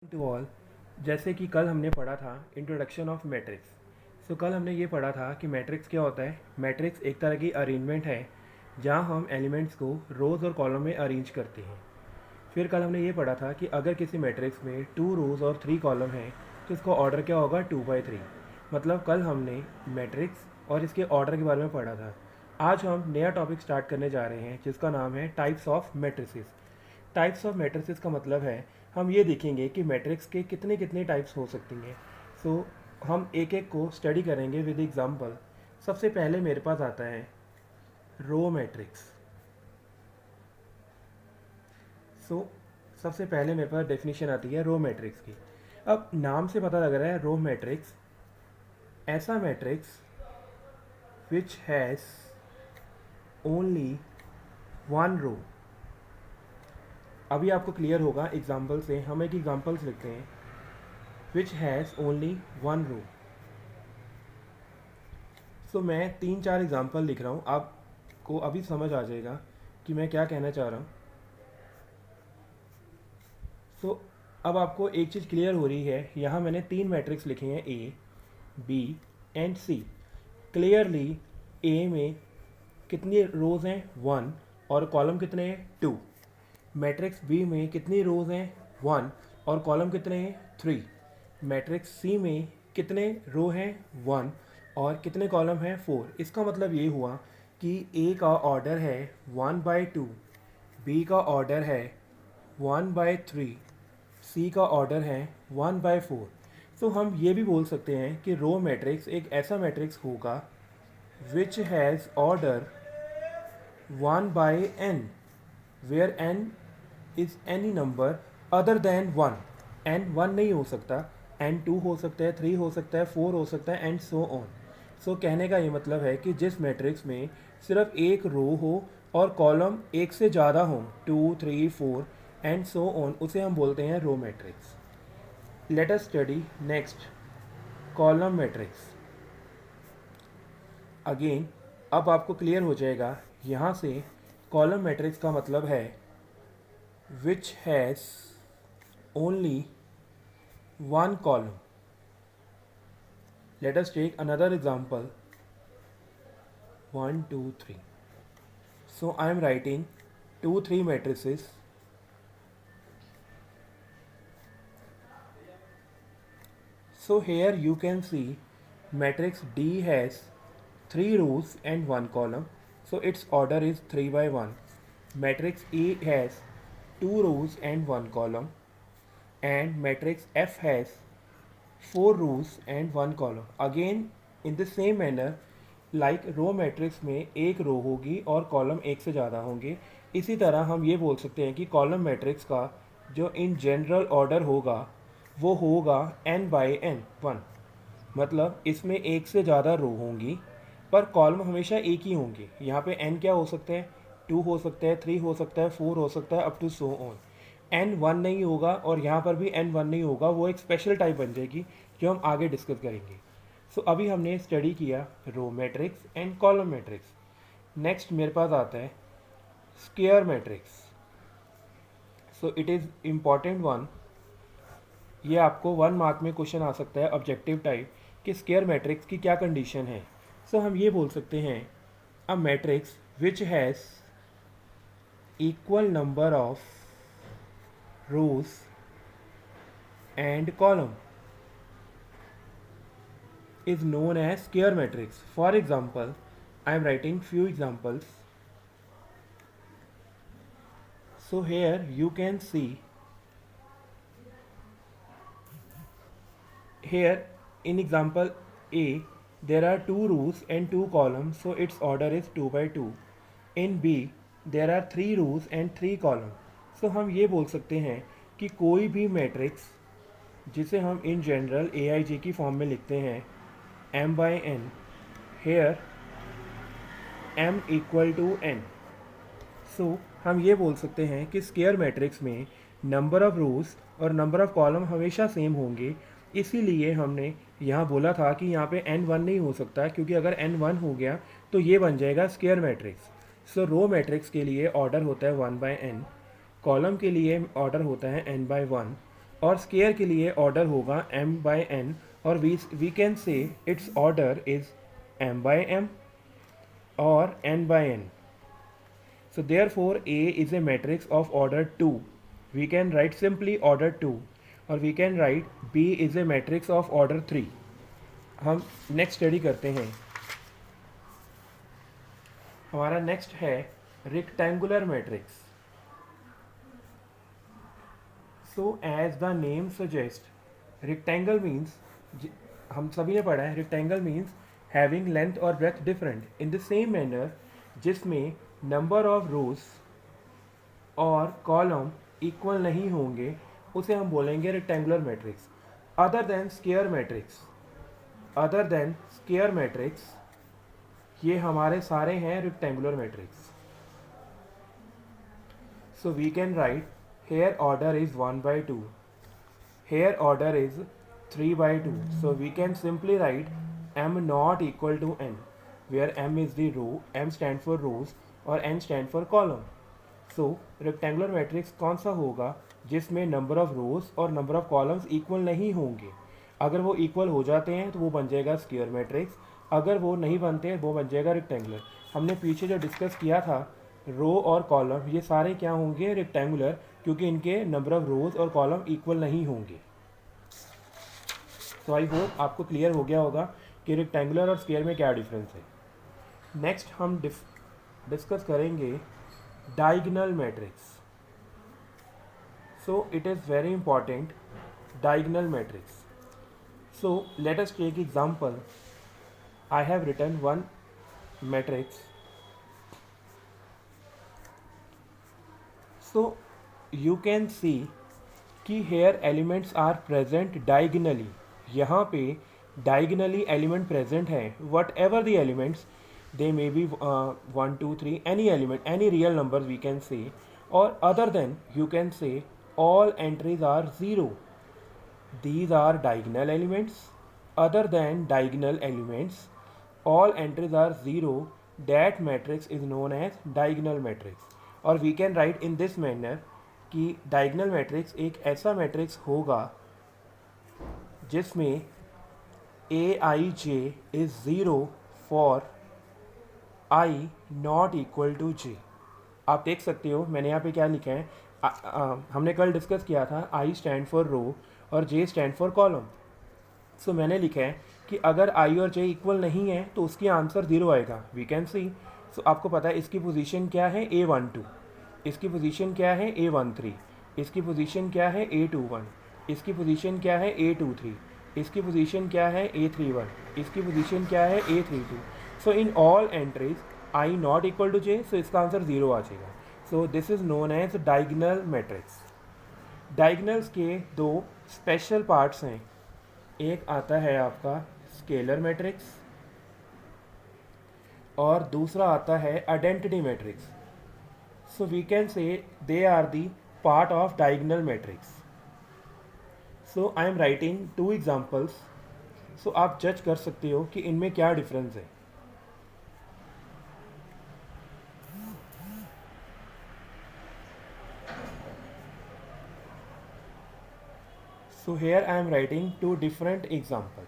To all. जैसे कि कल हमने पढ़ा था इंट्रोडक्शन ऑफ मैट्रिक्स। सो कल हमने ये पढ़ा था कि मैट्रिक्स क्या होता है। मैट्रिक्स एक तरह की अरेंजमेंट है जहाँ हम एलिमेंट्स को रोज़ और कॉलम में अरेंज करते हैं। फिर कल हमने ये पढ़ा था कि अगर किसी मैट्रिक्स में 2 रोज़ और 3 कॉलम हैं तो इसका ऑर्डर क्या होगा 2/3। मतलब कल हमने मैट्रिक्स और इसके ऑर्डर के बारे में पढ़ा था। आज हम नया टॉपिक स्टार्ट करने जा रहे हैं जिसका नाम है types of matrices. Types of matrices का मतलब है हम ये देखेंगे कि मैट्रिक्स के कितने कितने टाइप्स हो सकती हैं। सो हम एक एक को स्टडी करेंगे विद एग्जांपल। सबसे पहले मेरे पास आता है रो मैट्रिक्स। सो सबसे पहले मेरे पास डेफिनेशन आती है रो मैट्रिक्स की। अब नाम से पता लग रहा है रो मैट्रिक्स ऐसा matrix which has only one row. अभी आपको क्लियर होगा एग्जाम्पल से। हम एक एग्जाम्पल्स लिखते हैं विच हैज़ ओनली वन रो। सो मैं 3-4 एग्जाम्पल लिख रहा हूँ, आपको अभी समझ आ जाएगा कि मैं क्या कहना चाह रहा हूँ। सो अब आपको एक चीज़ क्लियर हो रही है। यहाँ मैंने 3 मैट्रिक्स लिखे हैं ए, बी एंड सी। क्लियरली ए में कितनी रोज़ हैं 1 और कॉलम कितने हैं 2। मैट्रिक्स बी में कितनी रोज़ हैं 1 और कॉलम कितने हैं 3। मैट्रिक्स सी में कितने रो हैं 1 और कितने कॉलम हैं 4। इसका मतलब ये हुआ कि ए का ऑर्डर है 1/2, बी का ऑर्डर है 1/3, सी का ऑर्डर है 1/4। तो हम ये भी बोल सकते हैं कि रो मैट्रिक्स एक ऐसा मैट्रिक्स होगा which has order 1/n where n is any number other than 1। n 1 नहीं हो सकता, n 2 हो सकता है, 3 हो सकता है, 4 हो सकता है एंड सो ऑन। सो कहने का ये मतलब है कि जिस मैट्रिक्स में सिर्फ एक रो हो और कॉलम एक से ज़्यादा हो 2, 3, 4 एंड सो ऑन, उसे हम बोलते हैं row matrix. Let us study next column matrix. Again अब आपको क्लियर हो जाएगा यहाँ से कॉलम मैट्रिक्स का मतलब है which has only one column. Let us take another example 1 2 3. So I am writing 2 3 matrices. So here you can see matrix D has 3 rows and 1 column, so its order is 3/1. Matrix A has 2 rows and 1 column and matrix F has 4 rows and 1 column. Again in the same manner like row matrix में एक रो होगी और column एक से ज़्यादा होंगे, इसी तरह हम ये बोल सकते हैं कि कॉलम मैट्रिक्स का जो इन जनरल ऑर्डर होगा वो होगा n/n 1। मतलब इसमें एक से ज़्यादा रो होंगी पर कॉलम हमेशा एक ही होंगे। यहाँ पे n क्या हो सकते हैं 2 हो सकता है, 3 हो सकता है, 4 हो सकता है, up to so on. n 1 नहीं होगा और यहाँ पर भी n 1 नहीं होगा, वो एक स्पेशल टाइप बन जाएगी जो हम आगे डिस्कस करेंगे। सो अभी हमने स्टडी किया row matrix and column matrix. Next मेरे पास आता है square matrix. So it is important one. ये आपको 1 मार्क में क्वेश्चन आ सकता है ऑब्जेक्टिव टाइप कि स्क्वायर मैट्रिक्स की क्या कंडीशन है। सो हम ये बोल सकते हैं a matrix which has equal number of rows and column is known as square matrix. For example, I am writing few examples. So here you can see here in example A there are 2 rows and 2 columns, so its order is 2/2. In B there are 3 rows and 3 column. So हम ये बोल सकते हैं कि कोई भी matrix जिसे हम इन जनरल AIJ की फॉर्म में लिखते हैं m/n, हेयर m = n। सो हम ये बोल सकते हैं कि स्क्वायर मैट्रिक्स में नंबर ऑफ़ रोज और नंबर ऑफ़ कॉलम हमेशा सेम होंगे। इसीलिए हमने यहाँ बोला था कि यहाँ पे n 1 नहीं हो सकता, क्योंकि अगर n 1 हो गया तो ये बन जाएगा स्क्वायर मैट्रिक्स। सो रो मैट्रिक्स के लिए ऑर्डर होता है 1/n, कॉलम के लिए ऑर्डर होता है n/1 और स्केयर के लिए ऑर्डर होगा m/n, और we can say its order is m/m और n/n. So therefore A is a matrix of order 2. We can write simply order 2, or we can write B is a matrix of order 3. हम next study करते हैं. हमारा next है rectangular matrix. So as the name suggest, rectangle means, हम सभी ने पढ़ा है, रेक्टेंगल मीन्स हैविंग लेंथ और breadth different in the same manner, जिसमें नंबर ऑफ रोज और कॉलम इक्वल नहीं होंगे, उसे हम बोलेंगे rectangular matrix. Other than square matrix, other than square matrix, ये हमारे सारे हैं rectangular matrix. So we can write here order is 1/2, here order is 3/2. So we can simply write m not equal to n, where m is the row, m stand for rows और n stand for column. So rectangular matrix कौन सा होगा जिसमें number of rows और number of columns equal नहीं होंगे. अगर वो इक्वल हो जाते हैं तो वो बन जाएगा स्क्वायर मैट्रिक्स, अगर वो नहीं बनते हैं वो बन जाएगा रेक्टेंगुलर. हमने पीछे जो डिस्कस किया था, रो और कॉलम ये सारे क्या होंगे, रेक्टेंगुलर, क्योंकि इनके नंबर ऑफ रोज और कॉलम इक्वल नहीं होंगे. तो आई होप आपको क्लियर हो गया होगा कि रेक्टेंगुलर और स्क्वायर में क्या डिफरेंस है. नेक्स्ट हम डिस्कस करेंगे diagonal matrix. So it is very important, diagonal matrix. So let us take example. I have written one matrix. So you can see कि here elements are present diagonally. यहाँ पे diagonally element present है. Whatever the elements, they may be 1, 2, 3, any element, any real numbers we can say. Or other than, you can say all entries are 0. These are diagonal elements. Other than diagonal elements, all entries are 0. That matrix is known as diagonal matrix. और we can write in this manner कि diagonal matrix एक ऐसा matrix होगा जिसमें Aij is 0 for I not equal to j. आप देख सकते हो मैंने यहाँ पे क्या लिखा है. हमने कल डिस्कस किया था I स्टैंड फॉर रो और J स्टैंड फॉर कॉलम. सो मैंने लिखा है कि अगर I और J इक्वल नहीं है तो उसकी आंसर 0 आएगा. We can see. सो आपको पता है इसकी पोजीशन क्या है, A12, इसकी पोजीशन क्या है, A13, इसकी पोजीशन क्या है, A21, इसकी पोजीशन क्या है, A23, इसकी पोजीशन क्या है, A31, इसकी पोजीशन क्या है, A32. So in all entries I not equal to J, so इसका आंसर 0 आ जाएगा. So this is known as diagonal matrix. Diagonals के दो स्पेशल पार्ट्स हैं. एक आता है आपका स्केलर मैट्रिक्स और दूसरा आता है identity matrix. So we can say they are the part of diagonal matrix. So I am writing 2 examples. So आप जज कर सकते हो कि इनमें क्या डिफरेंस है. So here I am writing 2 different example.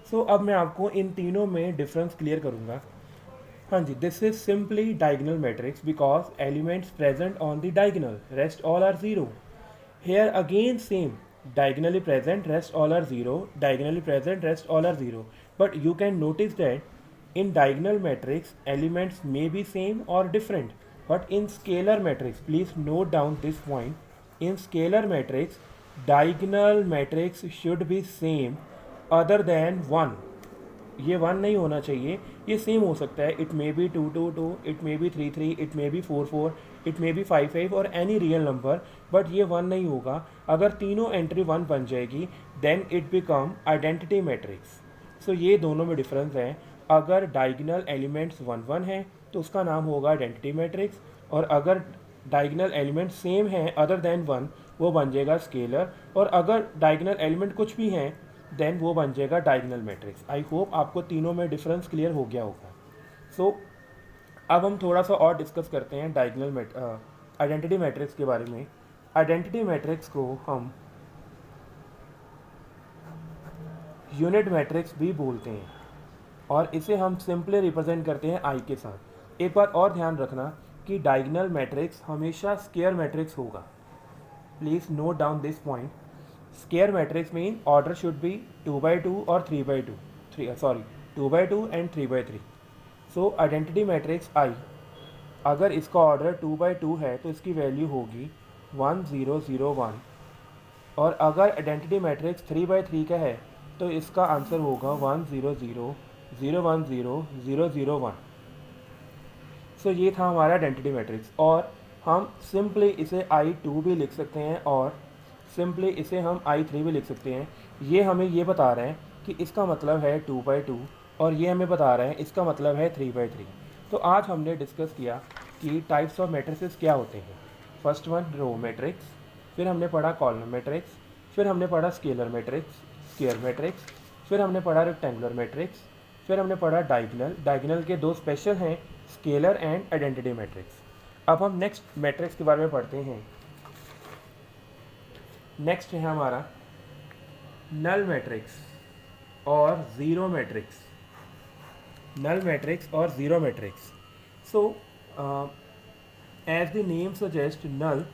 So अब मैं आपको इन तीनों में डिफरेंस क्लियर करूँगा. हाँ जी, this is simply diagonal matrix because elements present on the diagonal, rest all are 0. Here again same, diagonally present, rest all are 0, diagonally present, rest all are 0. But you can notice that in diagonal matrix elements may be same or different, but in scalar matrix, please note down this point, in scalar matrix diagonal matrix should be same other than 1. ये 1 नहीं होना चाहिए, ये same हो सकता है. It may be 2, 2, 2, it may be 3, 3, it may be 4, 4, it may be 5, 5 और any real number, but ये 1 नहीं होगा. अगर तीनों एंट्री 1 बन जाएगी then it become identity matrix. So ये दोनों में डिफरेंस है. अगर डायगोनल एलिमेंट्स 1, 1 हैं तो उसका नाम होगा आइडेंटिटी मैट्रिक्स, और अगर डायगोनल एलिमेंट सेम हैं अदर देन 1 वो बन जाएगा स्केलर, और अगर डायगोनल एलिमेंट कुछ भी हैं देन वो बन जाएगा डायगोनल मैट्रिक्स. आई होप आपको तीनों में डिफरेंस क्लियर हो गया होगा. सो अब हम थोड़ा सा और डिस्कस करते हैं डायगोनल आइडेंटिटी मैट्रिक्स के बारे में. आइडेंटिटी मैट्रिक्स को हम यूनिट मैट्रिक्स भी बोलते हैं और इसे हम सिंपली रिप्रेजेंट करते हैं आई के साथ। एक बात और ध्यान रखना कि डायगोनल मैट्रिक्स हमेशा स्क्वायर मैट्रिक्स होगा। Please note down this point. Square matrix mean order should be 2/2 और 3/2, 2/2 एंड 3/3। सो आइडेंटिटी मैट्रिक्स आई, अगर इसका ऑर्डर 2/2 है तो इसकी वैल्यू होगी 1 0 0 1, और अगर आइडेंटिटी मैट्रिक्स 3/3 का है तो इसका आंसर होगा 1 0 0 0 1 0 0 0 1। सो ये था हमारा आइडेंटिटी मैट्रिक्स, और हम सिंपली इसे I2 भी लिख सकते हैं और सिंपली इसे हम I3 भी लिख सकते हैं। ये हमें ये बता रहे हैं कि इसका मतलब है 2/2 और ये हमें बता रहे हैं इसका मतलब है 3/3। तो आज हमने डिस्कस किया कि टाइप्स ऑफ मैट्रिसेस क्या होते हैं। फर्स्ट वन रो मैट्रिक्स, फिर हमने पढ़ा कॉलम मैट्रिक्स, फिर हमने पढ़ा स्केलर मैट्रिक्स, स्क्वायर मैट्रिक्स, फिर हमने पढ़ा रेक्टेंगुलर मैट्रिक्स, फिर हमने पढ़ा डायगोनल। डायगोनल के दो स्पेशल हैं, स्केलर एंड आइडेंटिटी मैट्रिक्स। अब हम नेक्स्ट मैट्रिक्स के बारे में पढ़ते हैं। नेक्स्ट है हमारा नल मैट्रिक्स और ज़ीरो मैट्रिक्स। नल मैट्रिक्स और zero matrix. So as the name suggest null,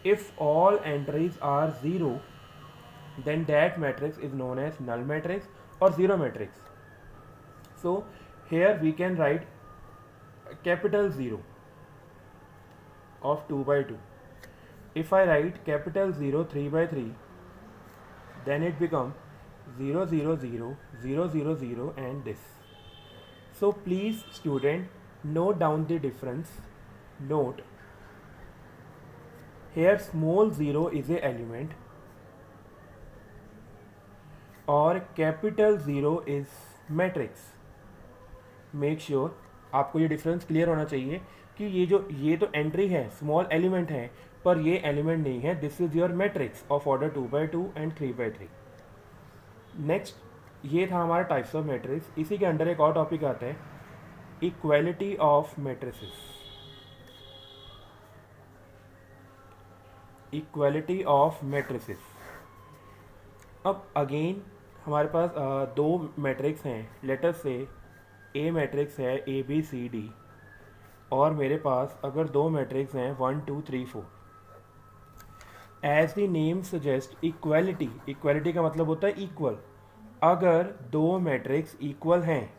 if all entries are zero, then that matrix is known as null matrix or zero matrix. So here we can write capital 0 of 2/2. If I write capital 0 3/3, then it becomes 0 0 0 0 0 0 and this. So please student note down the difference. Note, here small 0 is a element और capital 0 is matrix. Make sure आपको ये difference clear होना चाहिए कि ये तो entry है, small element है, पर ये एलिमेंट नहीं है। This is your matrix of order 2/2 and 3/3। Next ये था हमारा टाइप्स ऑफ मैट्रिक्स। इसी के अंडर एक और टॉपिक आता है, equality of matrices. Equality of matrices. अब अगेन हमारे पास दो मैट्रिक्स हैं। लेटर से ए मैट्रिक्स है ABCD, और मेरे पास अगर दो मैट्रिक्स हैं 1 2 3 4। As the name suggest equality, equality का मतलब होता है इक्वल। अगर दो मैट्रिक्स इक्वल हैं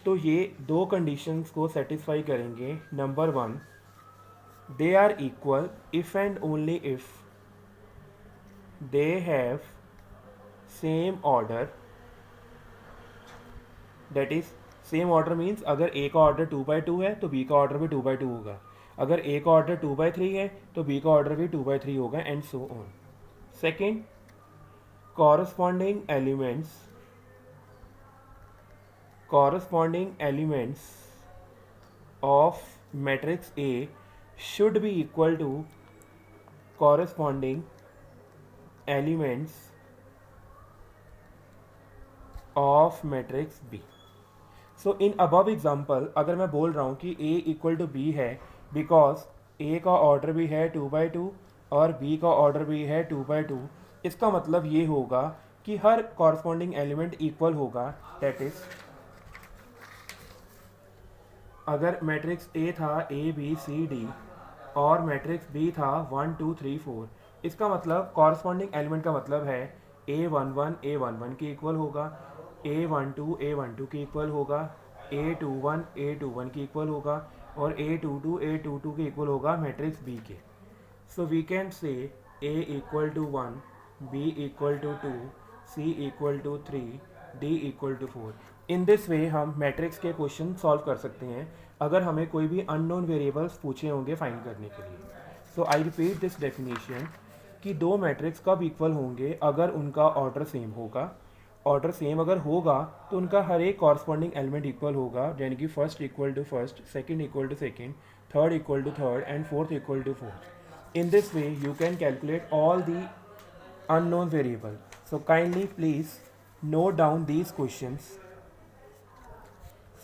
तो ये दो कंडीशंस को सेटिस्फाई करेंगे। Number 1, they are equal if and only if they have same order, that is same order means अगर A का ऑर्डर 2/2 है तो B का ऑर्डर भी 2/2 होगा, अगर A का ऑर्डर 2/3 है तो B का ऑर्डर भी 2/3 होगा, and so on. Second, corresponding elements of matrix A should be equal to corresponding elements of matrix B. So in above example अगर मैं बोल रहा हूँ कि A इक्वल टू B है बिकॉज A का ऑर्डर भी है 2/2 और B का ऑर्डर भी है 2/2, इसका मतलब ये होगा कि हर कॉरस्पॉन्डिंग एलिमेंट इक्वल होगा। दैट इज अगर मैट्रिक्स A था ABCD और मैट्रिक्स B था 1 2 3 4, इसका मतलब कॉरस्पॉन्डिंग एलिमेंट का मतलब है A11 A11 के इक्वल होगा, A12 A12 के इक्वल होगा, A21 A21 के इक्वल होगा, और A22 A22 के इक्वल होगा मैट्रिक्स B के। So we can say A equal to 1, B equal to 2, C equal to 3, D equal to 4। In this way हम मैट्रिक्स के क्वेश्चन सॉल्व कर सकते हैं अगर हमें कोई भी अननोन वेरिएबल्स पूछे होंगे फाइंड करने के लिए। सो आई रिपीट दिस डेफिनेशन कि दो मैट्रिक्स कब इक्वल होंगे, अगर उनका ऑर्डर सेम होगा। ऑर्डर सेम अगर होगा तो उनका हर एक कॉरस्पॉन्डिंग एलिमेंट इक्वल होगा, यानी कि first equal to first, second equal to second, third equal to third and fourth equal to fourth. In this way you can calculate all the unknown variable. So kindly please note down these questions.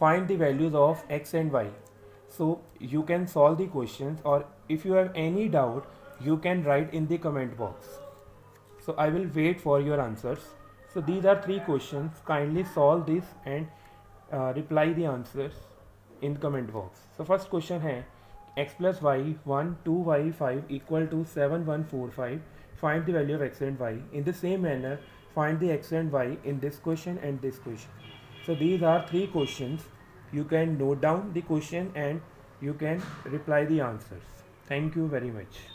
Find the values of x and y. So you can solve the questions, or if you have any doubt you can write in the comment box. So I will wait for your answers. So these are three questions. Kindly solve this and reply the answers in comment box. So first question है x plus y 1 2 y 5 equal to 7 1 4 5. Find the value of x and y. In the same manner, find the x and y in this question and this question. So these are three questions. You can note down the question and you can reply the answers. Thank you very much.